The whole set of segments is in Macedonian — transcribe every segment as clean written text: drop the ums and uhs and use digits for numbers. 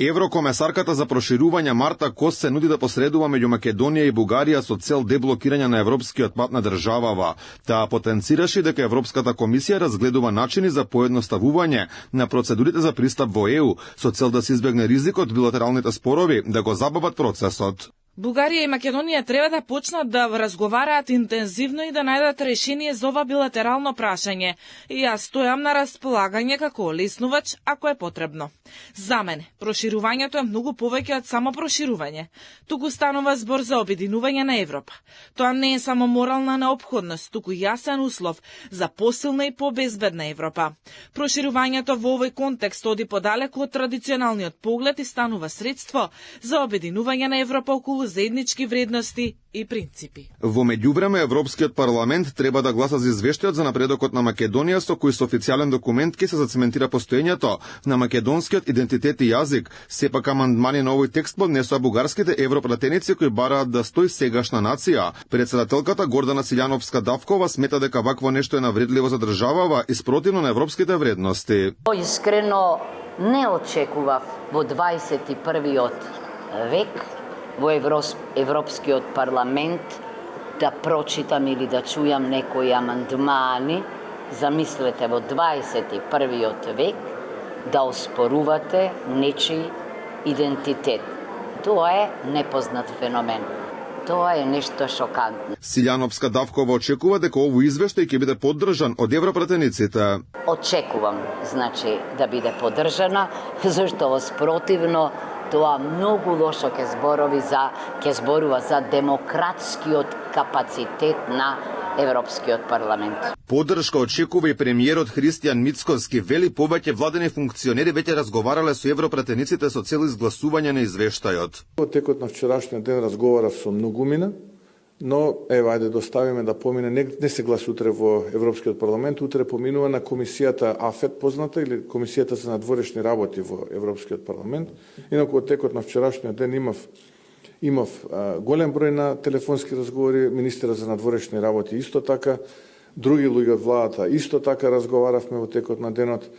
Еврокомесарката за проширување Марта Кос се нуди да посредува меѓу Македонија и Бугарија со цел деблокирање на европскиот пат на државава. Таа потенцираше дека Европската комисија разгледува начини за поедноставување на процедурите за пристап во ЕУ со цел да се избегне ризикот билатералните спорови да го забават процесот. Бугарија и Македонија треба да почнат да разговараат интензивно и да најдат решение за ова билатерално прашање. И јас стојам на располагање како олеснувач ако е потребно. За мене, проширувањето е многу повеќе од само проширување. Туку станува збор за обединување на Европа. Тоа не е само морална неопходност, туку јасен услов за посилна и побезбедна Европа. Проширувањето во овој контекст оди подалеку од традиционалниот поглед и станува средство за обединување на Европа околу заеднички вредности и принципи. Во меѓувреме Европскиот парламент треба да гласа за извештајот за напредокот на Македонија со кој со официјален документ ќе се зацементира постоењето на македонскиот идентитет и јазик. Сепак амандмани на овој текст поднесоа бугарските европратеници кои бараат да стои сегашна нација. Председателката Гордана Силјановска-Давкова смета дека вакво нешто е навредливо за државава и спротивно на европските вредности. Искрено не очекував во 21-иот век во Европскиот парламент да прочитам или да чујам некои амандмани, замислете во 21-иот век да оспорувате нечи идентитет. Тоа е непознат феномен. Тоа е нешто шокантно. Силјановска-Давкова очекува дека овој извештај ќе биде поддржан од европратениците. Очекувам, значи, да биде поддржана, зашто спротивно тоа многу лошо ќе зборува за демократскиот капацитет на Европскиот парламент. Поддршка очекува и премиерот Христијан Мицковски. Вели повеќе владени функционери веќе разговарале со европратениците со цел изгласување на извештајот. Во текот на вчерашниот ден разговарав со многумина, но ајде доставиме да помине, не се гласи утре во Европскиот парламент, утре поминува на комисијата АФЕТ, позната, или комисијата за надворешни работи во Европскиот парламент. Инаку во текот на вчерашниот ден имав голем број на телефонски разговори, министерот за надворешни работи исто така, други луѓе од владата исто така разговаравме во текот на денот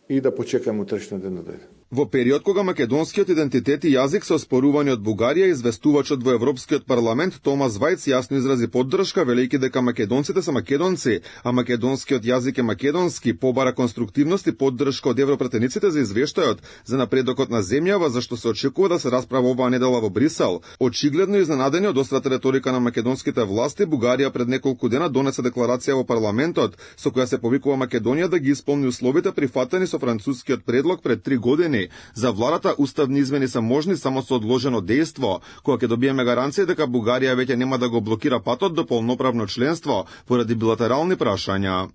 и да почекаме утрешниот ден да дојде. Во период кога македонскиот идентитет и јазик се оспорувани од Бугарија, известувачот во Европскиот парламент Томас Вајц јасно изрази поддршка, велејќи дека македонците се македонци, а македонскиот јазик е македонски, побара конструктивност и поддршка од европратениците за извештајот за напредокот на земјава, зашто се очекува да се расправа оваа недела во Брисел. Очигледно изненадени од острата реторика на македонските власти, Бугарија пред неколку дена донесе декларација во парламентот со која се повикува Македонија да ги исполни условите прифатени со францускиот предлог пред 3 години. За владата уставни измени се можни само со одложено дејство, кога ќе добиеме гаранција дека Бугарија веќе нема да го блокира патот до полноправно членство поради билатерални прашања.